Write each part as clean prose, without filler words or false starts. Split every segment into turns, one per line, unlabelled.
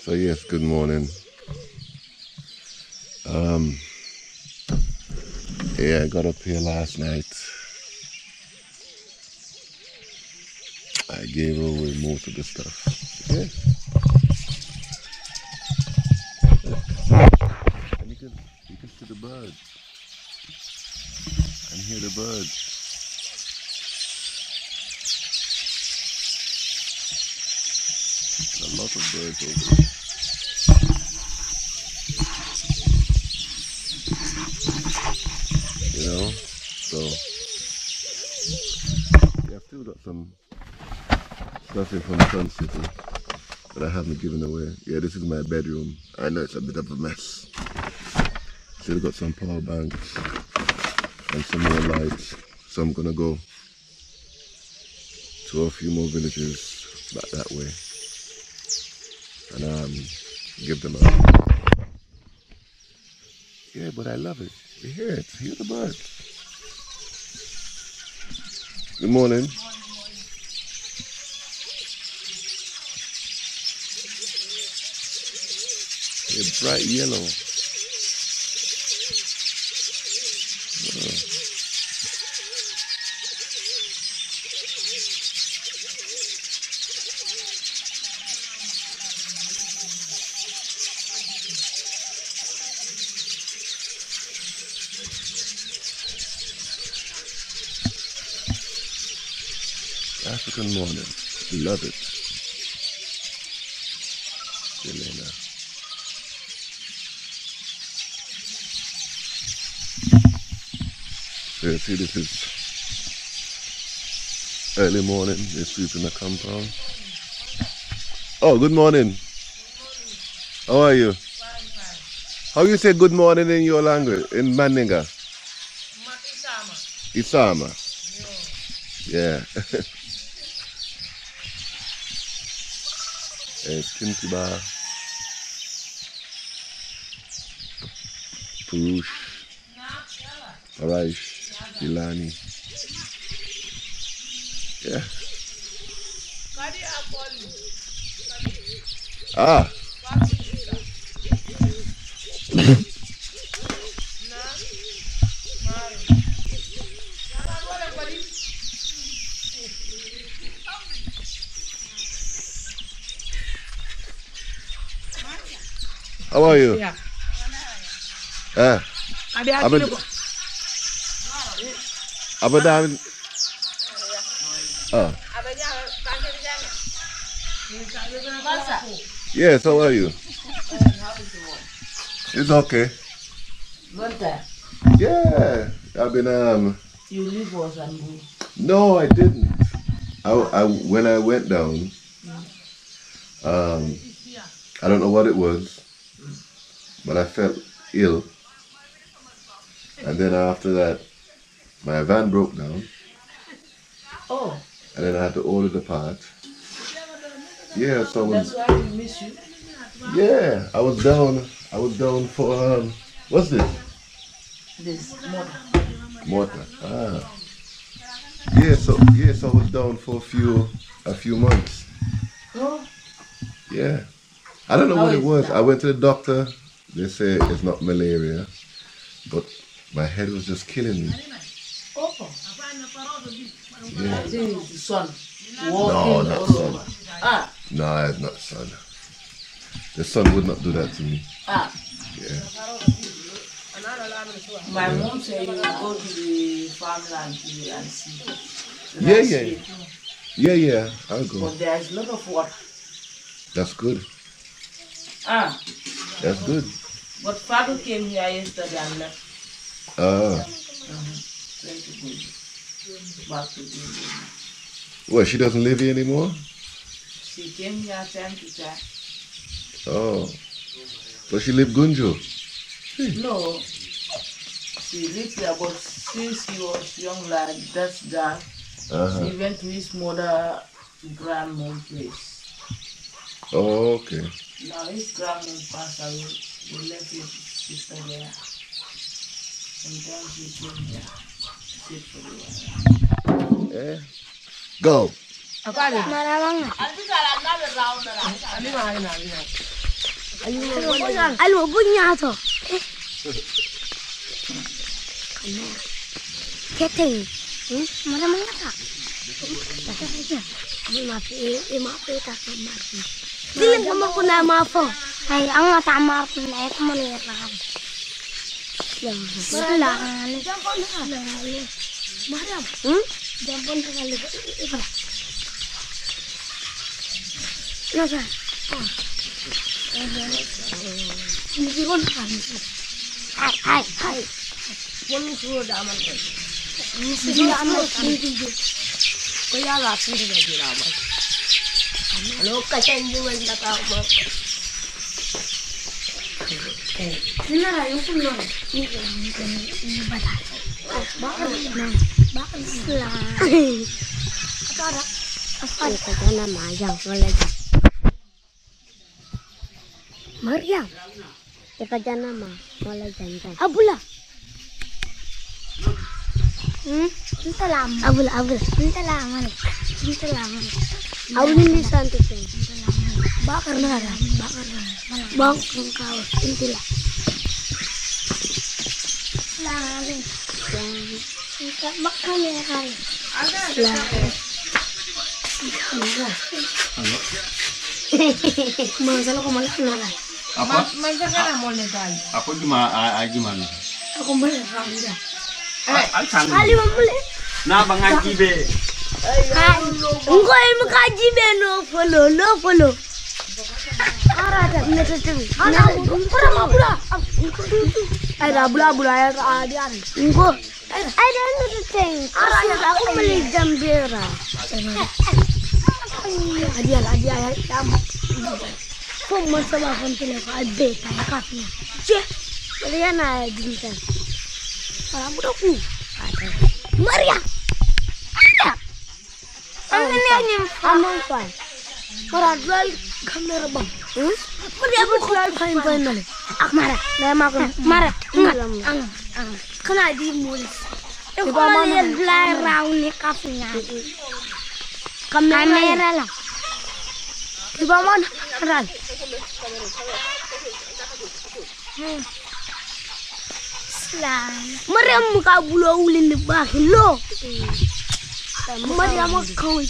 So yes, good morning. Yeah, I got up here last night. I gave away most of the stuff. Yeah. And you can see the birds. And hear the birds. There's a lot of birds over here. You know? So yeah, I've still got some stuff here from Sun City that I haven't given away. Yeah, this is my bedroom. I know it's a bit of a mess. Still got some power banks and some more lights. So I'm gonna go to a few more villages back that way and give them out. Yeah, but I love it. You hear it. Hear the birds. Good morning. They're bright yellow. African morning. Love it. Elena. Yeah, see, this is early morning. They're sweeping the compound. Oh, good morning. How are you? How you say good morning in your language? In Mandinga? Isama. Yeah. Tintiba, Purush, Paraish, Ilani. Yeah. Ah. How are you?
Yeah.
Abadam. Oh. Yes, how are you? It's okay. Yeah. I've been
You live was and
no, I didn't. When I went down, I don't know what it was, but I felt ill. And then after that, my van broke down.
oh,
And then I had to order the part. Yeah, so
that's why we miss you.
yeah, I was down. I was down for what's this?
This mortar.
Mortar. Ah. Yeah, so I was down for a few months.
Oh,
Yeah. I don't know
how
what it
is
was.
that?
I went to the doctor. They say it's not malaria, but my head was just killing me.
Oh,
Yeah.
I think it's the sun.
No,
Walking
not
all
sun.
over. Ah,
No, it's not sun. The sun would not do that to me.
ah.
Yeah.
My mom said you go to the farmland and see.
Yeah,
Rice
yeah.
field.
Yeah, I'll go.
But there is a lot of water.
That's good.
Ah,
That's good.
but father came here yesterday and left.
Ah.
Went to go back to Gambia.
Well, she doesn't live here anymore?
She came here time to time.
Oh. So she lived Gunjo?
No, she lived here, but since she was young like that girl, she went to his mother grandmother's place.
Oh, okay.
Now his grandmother passed away. They left his sister there. Sometimes she came here. Sit for a while.
Yeah. Go.
Alma bunyato. Keteng. Mana mangata. Maaf, tak mati. Dilim kamu kuna maafo. Ay, ang tama ko na ito mo na yan. Maram. Maram. Jampon ka na ligo. Iba. Nasa. Hindi ko na kami. Ay. Wala sulo daman ko. Hindi aman ko. Kaya lasin ko na ginawa. Ano kasi hindi man nakakama. Nara yung puno. Ini batal. Bakal sila. Apa kata nama yang boleh. Mariam. Kata nama boleh jangan. Abula. Entah lama. Abula. Entah lama. Abula ni santai. Bakar nara. Bang kau intilah. Lalu. Kita makan ya hari. Masalah kau malah nara.
Apa?
Macam mana mau legal?
Apa gimana?
Aku boleh ramai.
Ali mamule.
Na bang ngaji be.
Engkau yang mengkaji be no follow. Arada menetewi. Kurang abula. Ada abula ada. Engkau. Ada menetewi. Arada aku beli jambera. Adia. Kau masalah konten aku ada kafe. Cek. Kalian ada dinten. Orang budaku. Maria. Ada. Ini hanya amang pan. Orang jual kamera bang. Maria aku jual kain mana? Aku marah. Nama aku marah. Ang. Kena di mulis. Ibu mana jual round ni kafenya. Kamera lah. Ibu mana ran? Mariam muka bulu ulin di bawah lo. Mariam kau.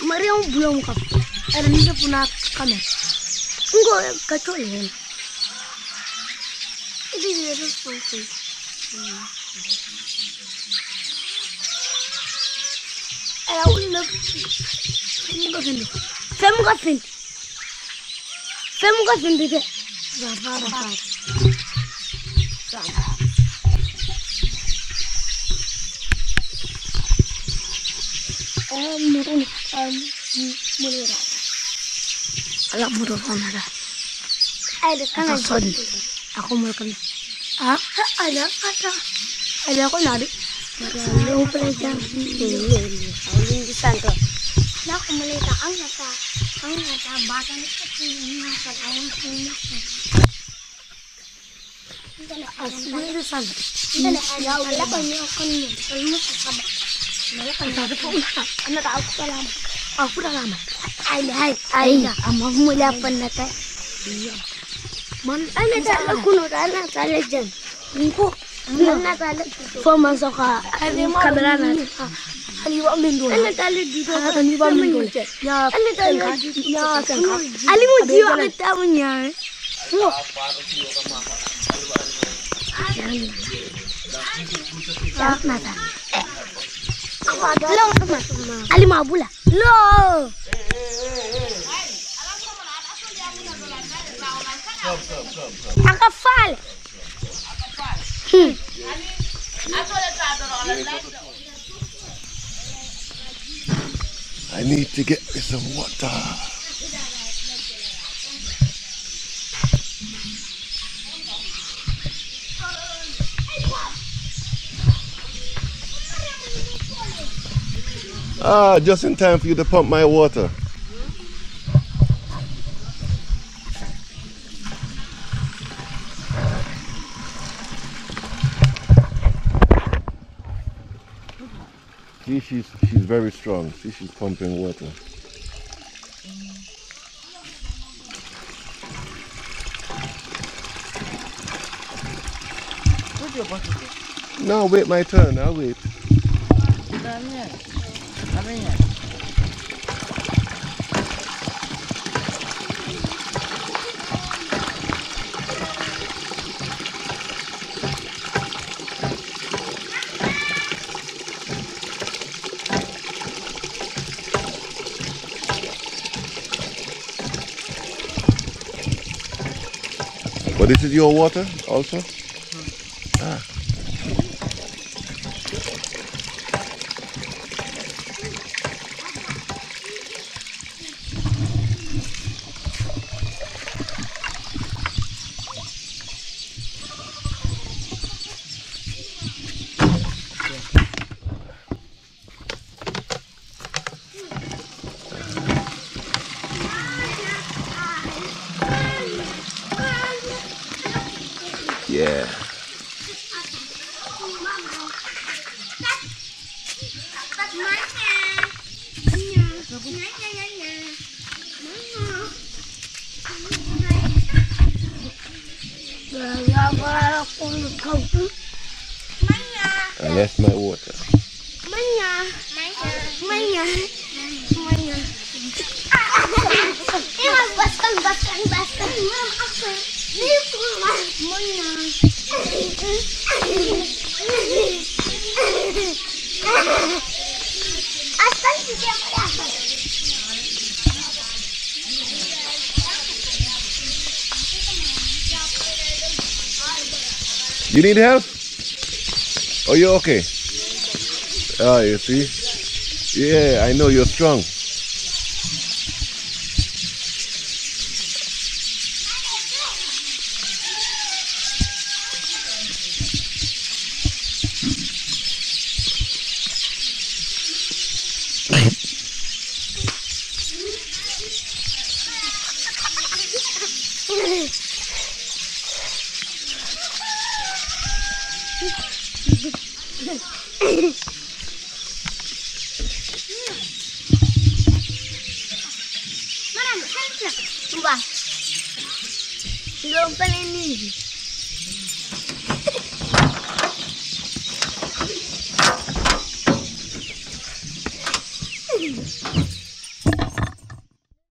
Mariam belum kau. Ada ni dia punya kamera. Enggak kacau ni. Ini dia tu. Fem ka fin dite. Mulera. Ala muro ana. Ada kan aku makan. Ada aku nari. Lalu pelajang ini. Awalin di sana. Nak melita angkata bahkan itu punya orang punya. Asli di sana. Ini ada orang banyak kan ni. Kalau sahabat. Mereka tak tahu. Anda tahu kalam. Aku dah lama. Ay. Ama mula penata. Dia. Man, anda tak aku nak anak talajan. Engkau. Anak talaj. Forma soka. Kamera nanti. Ali wa mendo. Ana tali di to. Ani wa mendo. Ya. Ana tali ya kan. Ali mo jiwa kita munya. Lo. Ya nata. Lo. Ali mabula. Lo. Akafal.
I need to get me some water. Just in time for you to pump my water. See, she's very strong. See, she's pumping water.
Put your bucket.
No, wait my turn. I'll wait.
Down here. Come in here.
But this is your water also? Ah. Yeah. I left my water. You need help? Oh, you're okay? Oh, you see? Yeah, I know you're strong.
Belum paling ini.